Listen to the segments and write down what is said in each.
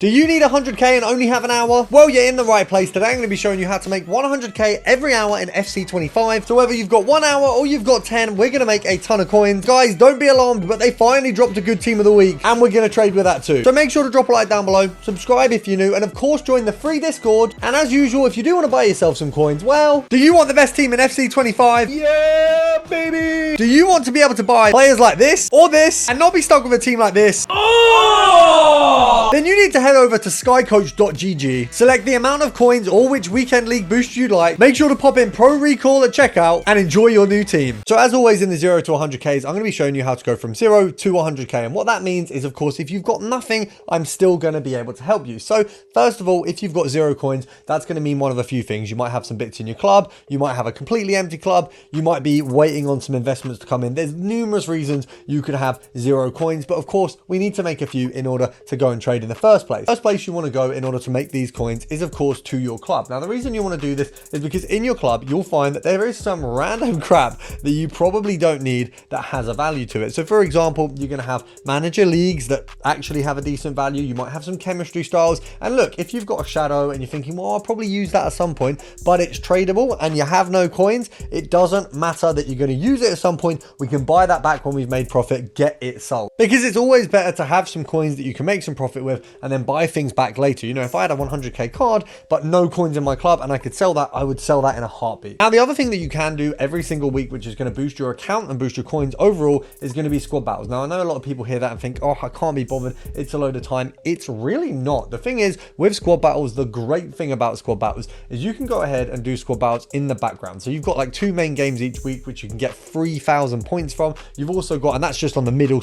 Do you need 100k and only have an hour? Well, you're in the right place. Today I'm going to be showing you how to make 100k every hour in FC25. So whether you've got 1 hour or you've got 10, we're going to make a ton of coins. Guys, don't be alarmed, but they finally dropped a good team of the week and we're going to trade with that too. So make sure to drop a like down below, subscribe if you're new, and of course join the free Discord. And as usual, if you do want to buy yourself some coins, well, do you want the best team in FC25? Yeah, baby! Do you want to be able to buy players like this or this and not be stuck with a team like this? Oh! Then you need to head over to skycoach.gg, select the amount of coins or which weekend league boost you'd like, make sure to pop in Pro Recall at checkout, and enjoy your new team. So as always in the 0 to 100Ks, I'm going to be showing you how to go from 0 to 100K. And what that means is, of course, if you've got nothing, I'm still going to be able to help you. So first of all, if you've got 0 coins, that's going to mean one of a few things. You might have some bits in your club, you might have a completely empty club, you might be waiting on some investments to come in. There's numerous reasons you could have 0 coins, but of course, we need to make a few in order to go and trade in the first place. First place you want to go in order to make these coins is of course to your club. Now the reason you want to do this is because in your club you'll find that there is some random crap that you probably don't need that has a value to it. So for example, you're going to have manager leagues that actually have a decent value. You might have some chemistry styles, and look, if you've got a shadow and you're thinking, well, I'll probably use that at some point, but it's tradable and you have no coins, it doesn't matter that you're going to use it at some point. We can buy that back when we've made profit, get it sold, because it's always better to have some coins that you can make some profit with and then buy things back later. You know, if I had a 100k card but no coins in my club and I could sell that, I would sell that in a heartbeat. Now the other thing that you can do every single week, which is going to boost your account and boost your coins overall, is going to be squad battles. Now I know a lot of people hear that and think, oh, I can't be bothered, it's a load of time. It's really not. The thing is, with squad battles, the great thing about squad battles is you can go ahead and do squad battles in the background. So you've got like 2 main games each week, which you can get 3,000 points from. You've also got, and that's just on the middle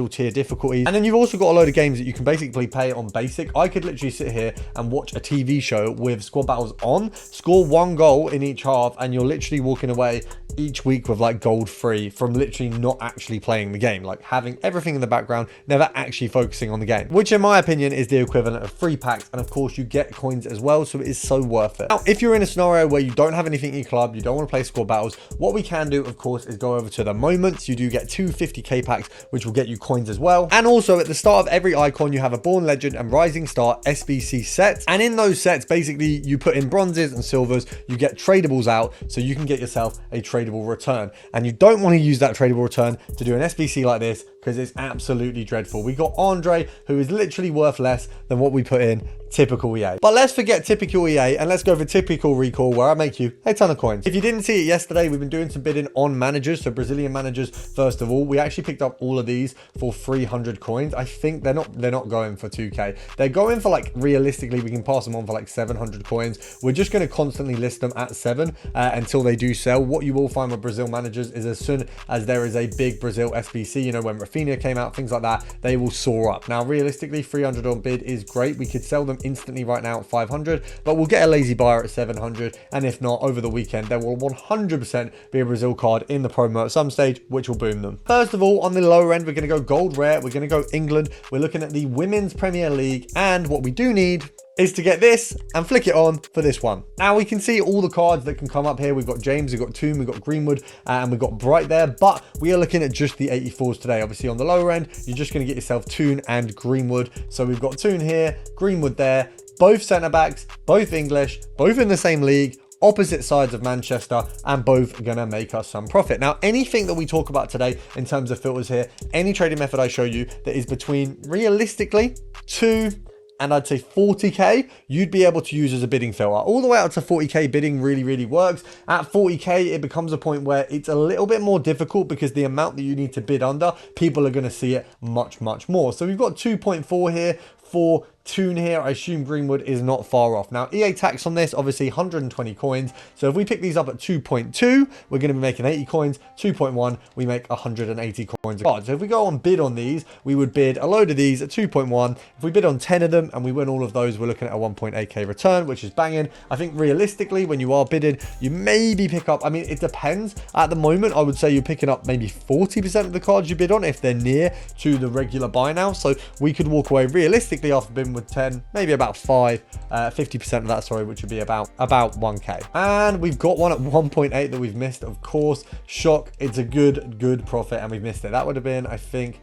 tier difficulties, and then you've also got a load of games that you can basically play on basic. I could literally sit here and watch a TV show with squad battles on, score 1 goal in each half, and you're literally walking away each week with like gold free from literally not actually playing the game, like having everything in the background, never actually focusing on the game, which in my opinion is the equivalent of free packs. And of course you get coins as well, so it is so worth it. Now if you're in a scenario where you don't have anything in your club, you don't want to play squad battles, what we can do of course is go over to the moments. You do get 2 50k packs which will get you coins as well, and also at the start of every icon you have a Born Legend and Rising Star SBC sets, and in those sets basically you put in bronzes and silvers, you get tradables out, so you can get yourself a tradable return. And you don't want to use that tradable return to do an SBC like this, because it's absolutely dreadful. We got Andre, who is literally worth less than what we put in typical EA. But let's forget typical EA and let's go for typical Recall, where I make you a ton of coins. If you didn't see it yesterday, we've been doing some bidding on managers, so Brazilian managers. First of all, we actually picked up all of these for 300 coins. I think they're not going for 2k. They're going for, like, realistically we can pass them on for like 700 coins. We're just going to constantly list them at 7 until they do sell. What you will find with Brazil managers is as soon as there is a big Brazil SBC, you know, when Rafinha came out, things like that, they will soar up. Now realistically 300 on bid is great. We could sell them instantly right now at 500, but we'll get a lazy buyer at 700, and if not, over the weekend there will 100% be a Brazil card in the promo at some stage, which will boom them. First of all, on the lower end, we're going to go gold rare, we're going to go England, we're looking at the Women's Premier League, and what we do need is to get this and flick it on for this one. Now we can see all the cards that can come up here. We've got James, we've got Toon, we've got Greenwood, and we've got Bright there, but we are looking at just the 84s today. Obviously on the lower end, you're just going to get yourself Toon and Greenwood. So we've got Toon here, Greenwood there, both centre backs, both English, both in the same league, opposite sides of Manchester, and both gonna make us some profit. Now anything that we talk about today in terms of filters here, any trading method I show you that is between realistically 2 and I'd say 40k, you'd be able to use as a bidding filter. All the way up to 40k bidding really works. At 40k, it becomes a point where it's a little bit more difficult because the amount that you need to bid under, people are going to see it much more. So we've got 2.4 here for Toon here. I assume Greenwood is not far off. Now EA tax on this, obviously 120 coins. So if we pick these up at 2.2, we're going to be making 80 coins. 2.1, we make 180 coins a card. So if we go on bid on these, we would bid a load of these at 2.1. If we bid on 10 of them and we win all of those, we're looking at a 1.8k return, which is banging. I think realistically, when you are bidding, you maybe pick up, I mean, it depends. At the moment, I would say you're picking up maybe 40% of the cards you bid on if they're near to the regular buy now. So we could walk away realistically after bidding with 10, maybe about 50% of that, sorry, which would be about 1k. And we've got one at 1.8 that we've missed, of course. Shock, it's a good profit, and we've missed it. That would have been, I think,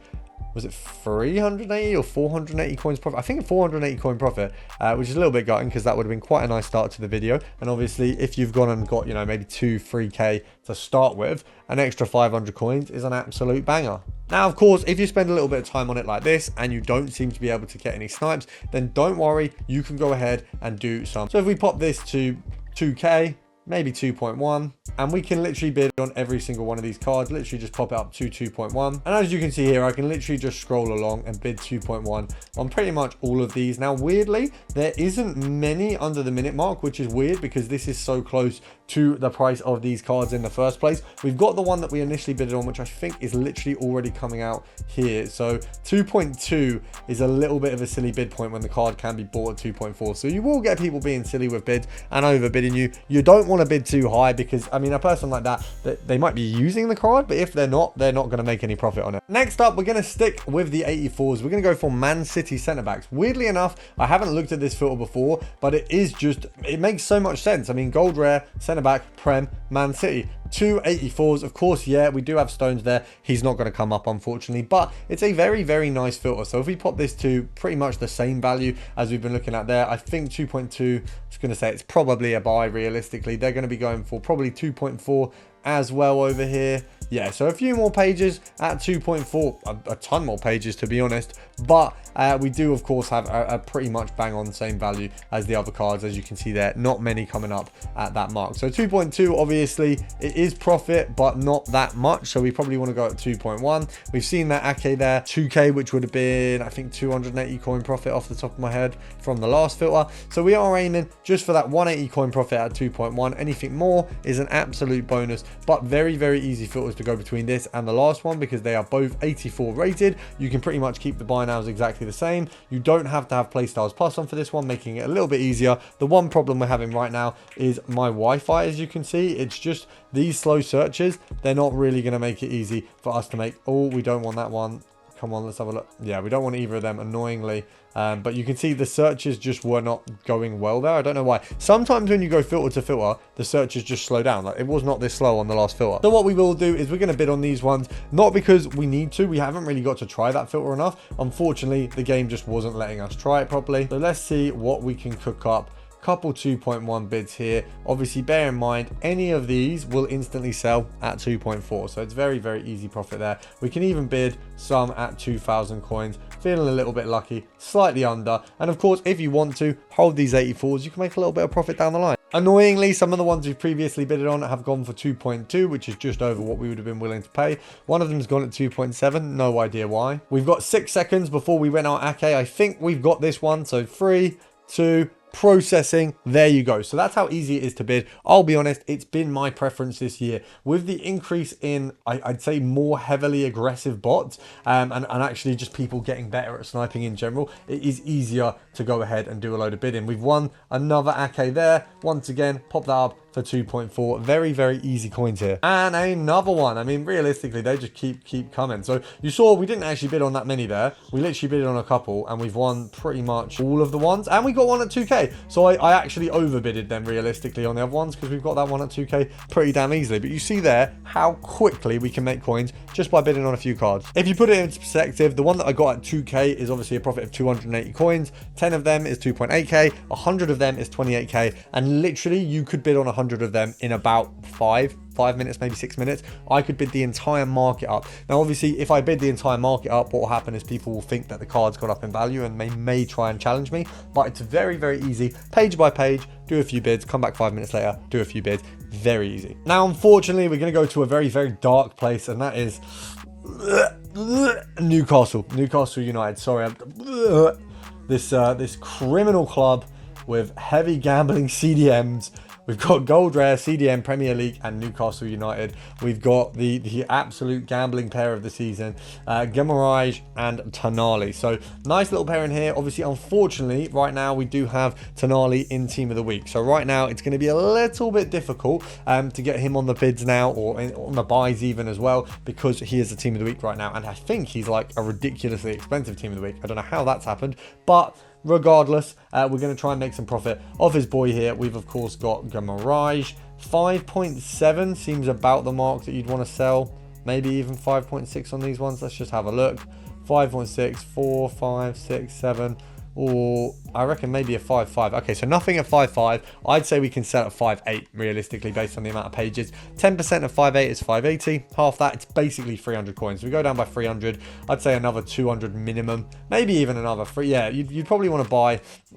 was it 380 or 480 coins profit? I think 480 coin profit, which is a little bit gutting because that would have been quite a nice start to the video. And obviously, if you've gone and got, you know, maybe 2-3k to start with, an extra 500 coins is an absolute banger. Now, of course, if you spend a little bit of time on it like this and you don't seem to be able to get any snipes, then don't worry, you can go ahead and do some. So if we pop this to 2k, maybe 2.1, and we can literally bid on every single one of these cards, literally just pop it up to 2.1. And as you can see here, I can literally just scroll along and bid 2.1 on pretty much all of these. Now, weirdly, there isn't many under the minute mark, which is weird because this is so close to the price of these cards in the first place. We've got the one that we initially bidded on, which I think is literally already coming out here. So 2.2 is a little bit of a silly bid point when the card can be bought at 2.4. So you will get people being silly with bids and overbidding you. You don't want to bid too high because, I mean, a person like that, they might be using the card, but if they're not going to make any profit on it. Next up, we're going to stick with the 84s. We're going to go for Man City centre backs. Weirdly enough, I haven't looked at this filter before, but it makes so much sense. I mean, gold rare, centre back, Prem, Man City. 2 84s, of course. Yeah, we do have Stones there. He's not going to come up, unfortunately, but it's a very, very nice filter. So if we pop this to pretty much the same value as we've been looking at there, I think 2.2, I was going to say it's probably a buy realistically. They're going to be going for probably 2.4 as well over here. Yeah, so a few more pages at 2.4, a ton more pages to be honest, but we do of course have a pretty much bang on the same value as the other cards. As you can see there, not many coming up at that mark. So 2.2, obviously it is profit, but not that much, so we probably want to go at 2.1. We've seen that Ake there, 2k, which would have been I think 280 coin profit off the top of my head from the last filter. So we are aiming just for that 180 coin profit at 2.1. Anything more is an absolute bonus, but very, very easy filters to go between this and the last one because they are both 84 rated. You can pretty much keep the buy nows exactly the same. You don't have to have playstyles plus on for this one, making it a little bit easier. The one problem we're having right now is my Wi-Fi. As you can see, it's just these slow searches. They're not really going to make it easy for us to make. Oh, we don't want that one. Come on, let's have a look. Yeah, we don't want either of them, annoyingly. But you can see the searches just were not going well there. I don't know why. Sometimes when you go filter to filter, the searches just slow down. Like, it was not this slow on the last filter. So what we will do is we're going to bid on these ones, not because we need to. We haven't really got to try that filter enough. Unfortunately, the game just wasn't letting us try it properly. So let's see what we can cook up. Couple 2.1 bids here. Obviously, bear in mind, any of these will instantly sell at 2.4. So it's very, very easy profit there. We can even bid some at 2,000 coins. Feeling a little bit lucky, slightly under. And of course, if you want to hold these 84s, you can make a little bit of profit down the line. Annoyingly, some of the ones we've previously bidded on have gone for 2.2, which is just over what we would have been willing to pay. One of them's gone at 2.7, no idea why. We've got 6 seconds before we win our Ake. I think we've got this one, so 3, 2, processing. There you go. So that's how easy it is to bid. I'll be honest, it's been my preference this year with the increase in I'd say more heavily aggressive bots and actually just people getting better at sniping in general. It is easier to go ahead and do a load of bidding. We've won another Ake there. Once again, pop that up for 2.4. Very, very easy coins here. And another one. I mean, realistically, they just keep coming. So you saw we didn't actually bid on that many there. We literally bid on a couple and we've won pretty much all of the ones. And we got one at 2k. So I actually overbidded them realistically on the other ones because we've got that one at 2k pretty damn easily. But you see there how quickly we can make coins just by bidding on a few cards. If you put it into perspective, the one that I got at 2k is obviously a profit of 280 coins. 10 of them is 2.8k. 100 of them is 28k. And literally you could bid on 100 of them in about 5 minutes, maybe 6 minutes. I could bid the entire market up. Now, obviously, if I bid the entire market up, what will happen is people will think that the card's gone up in value and they may try and challenge me. But it's very, very easy. Page by page, do a few bids, come back 5 minutes later, do a few bids. Very easy. Now, unfortunately, we're going to go to a very, very dark place, and that is Newcastle United. Sorry, this criminal club with heavy gambling CDMs. We've got Gold Rare, CDM, Premier League, and Newcastle United. We've got the absolute gambling pair of the season, Gemaraj and Tonali. So nice little pair in here. Obviously, unfortunately, right now we do have Tonali in Team of the Week. So right now it's going to be a little bit difficult to get him on the bids now, or on the buys even as well, because he is the Team of the Week right now. And I think he's like a ridiculously expensive Team of the Week. I don't know how that's happened, but regardless, we're going to try and make some profit off his boy here. We've of course got Gemaraj. 5.7 seems about the mark that you'd want to sell. Maybe even 5.6 on these ones. Let's just have a look. 5.6, 4, 5, 6, 7, or I reckon maybe a 5.5. Okay, so nothing at 5.5. I'd say we can set at 5.8 realistically based on the amount of pages. 10% of 5.8 is 580. Half that, it's basically 300 coins. We go down by 300. I'd say another 200 minimum, maybe even another 3. Yeah, you'd probably want to buy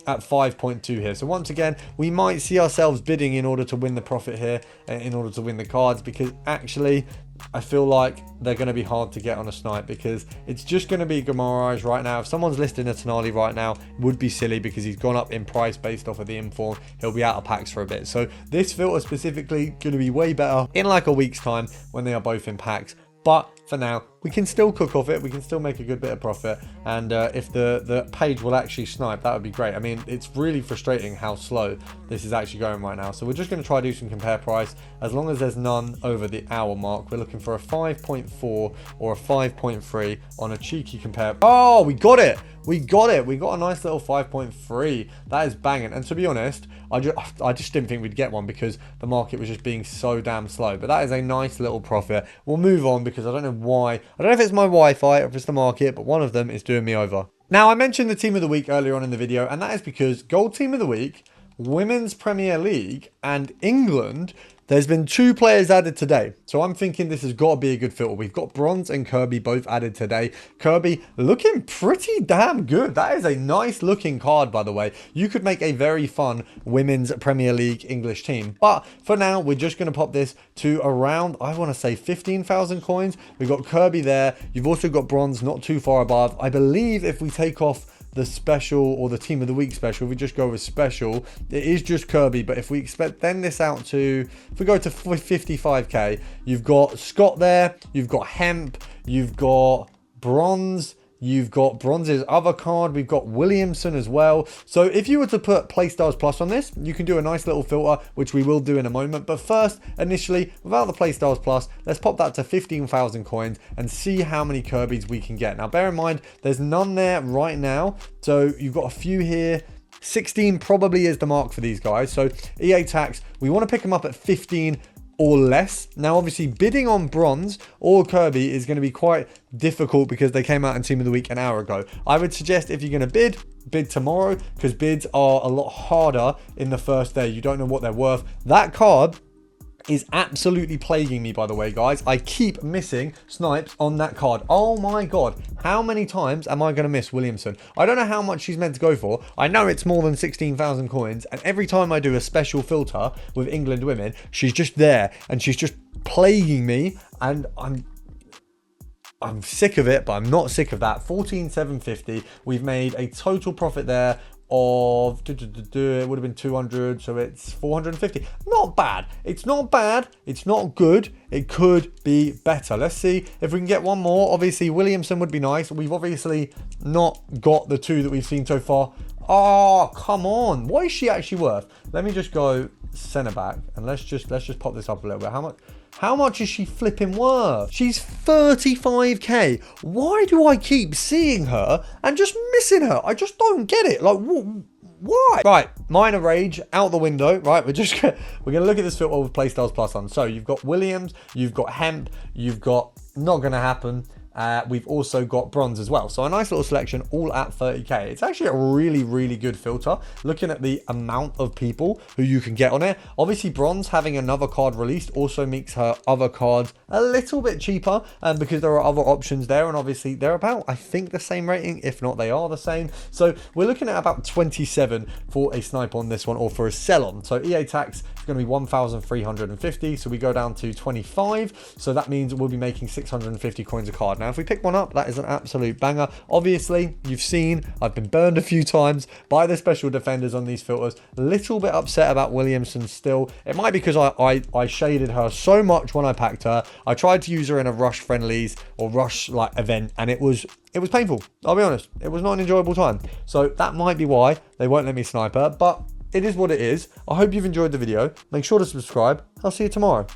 at 5.2 here. So once again, we might see ourselves bidding in order to win the profit here, in order to win the cards, because actually I feel like they're going to be hard to get on a snipe, because it's just going to be Gamarage right now. If someone's listing a Tonali right now, it would be silly because he's gone up in price based off of the inform. He'll be out of packs for a bit. So this filter specifically going to be way better in like a week's time when they are both in packs. But for now, we can still cook off it. We can still make a good bit of profit. And if the page will actually snipe, that would be great. I mean, it's really frustrating how slow this is actually going right now. So we're just going to try to do some compare price. As long as there's none over the hour mark, we're looking for a 5.4 or a 5.3 on a cheeky compare. Oh, we got it. We got it. We got a nice little 5.3. That is banging. And to be honest, I just didn't think we'd get one because the market was just being so damn slow. But that is a nice little profit. We'll move on because I don't know why. I don't know if it's my Wi-Fi or if it's the market, but one of them is doing me over. Now, I mentioned the team of the week earlier on in the video, and that is because Gold Team of the Week, Women's Premier League, and England, there's been 2 players added today. So I'm thinking this has got to be a good filter. We've got Bronze and Kirby both added today. Kirby looking pretty damn good. That is a nice looking card, by the way. You could make a very fun Women's Premier League English team. But for now, we're just going to pop this to around, I want to say 15,000 coins. We've got Kirby there. You've also got Bronze not too far above. I believe if we take off the special or the team of the week special, if we just go with special, it is just Kirby. But if we extend this out to, if we go to 55k, you've got Scott there, you've got Hemp, you've got Bronze, you've got Bronze's other card, we've got Williamson as well. So if you were to put Playstars Plus on this, you can do a nice little filter, which we will do in a moment. But first, initially, without the Playstars Plus, let's pop that to 15,000 coins and see how many Kirbys we can get. Now, bear in mind, there's none there right now. So you've got a few here. 16 probably is the mark for these guys. So EA tax, we want to pick them up at 15 or less. Now, obviously, bidding on Bronze or Kirby is going to be quite difficult because they came out in Team of the Week an hour ago. I would suggest if you're going to bid tomorrow, because bids are a lot harder in the first day. You don't know what they're worth. That card is absolutely plaguing me, by the way, guys. I keep missing snipes on that card. Oh my god, how many times am I going to miss Williamson? I don't know how much she's meant to go for. I know it's more than 16,000 coins, and every time I do a special filter with England women, she's just there and she's just plaguing me, and I'm sick of it, but I'm not sick of that. 14,750. We've made a total profit there of, it would have been 200, so it's 450. Not bad. It's not bad. It's not good. It could be better. Let's see if we can get one more. Obviously, Williamson would be nice. We've obviously not got the 2 that we've seen so far. Oh, come on. What is she actually worth? Let me just go centre back and let's just pop this up a little bit. How much is she flipping worth? She's 35k. Why do I keep seeing her and just missing her? I just don't get it. Like, why? Right, minor rage out the window. Right, we're gonna look at this filter with Playstars Plus on. So you've got Williams, you've got Hemp, you've got not gonna happen. We've also got Bronze as well. So a nice little selection all at 30k. It's actually a really, really good filter. Looking at the amount of people who you can get on it. Obviously, Bronze having another card released also makes her other cards a little bit cheaper because there are other options there. And obviously, they're about, I think, the same rating. If not, they are the same. So we're looking at about 27 for a snipe on this one, or for a sell on. So EA tax is going to be 1,350. So we go down to 25. So that means we'll be making 650 coins a card. Now, if we pick one up, that is an absolute banger. Obviously, you've seen I've been burned a few times by the special defenders on these filters. A little bit upset about Williamson still. It might be because I shaded her so much when I packed her. I tried to use her in a rush friendlies or rush like event, and it was painful. I'll be honest. It was not an enjoyable time. So that might be why they won't let me snipe her, but it is what it is. I hope you've enjoyed the video. Make sure to subscribe. I'll see you tomorrow.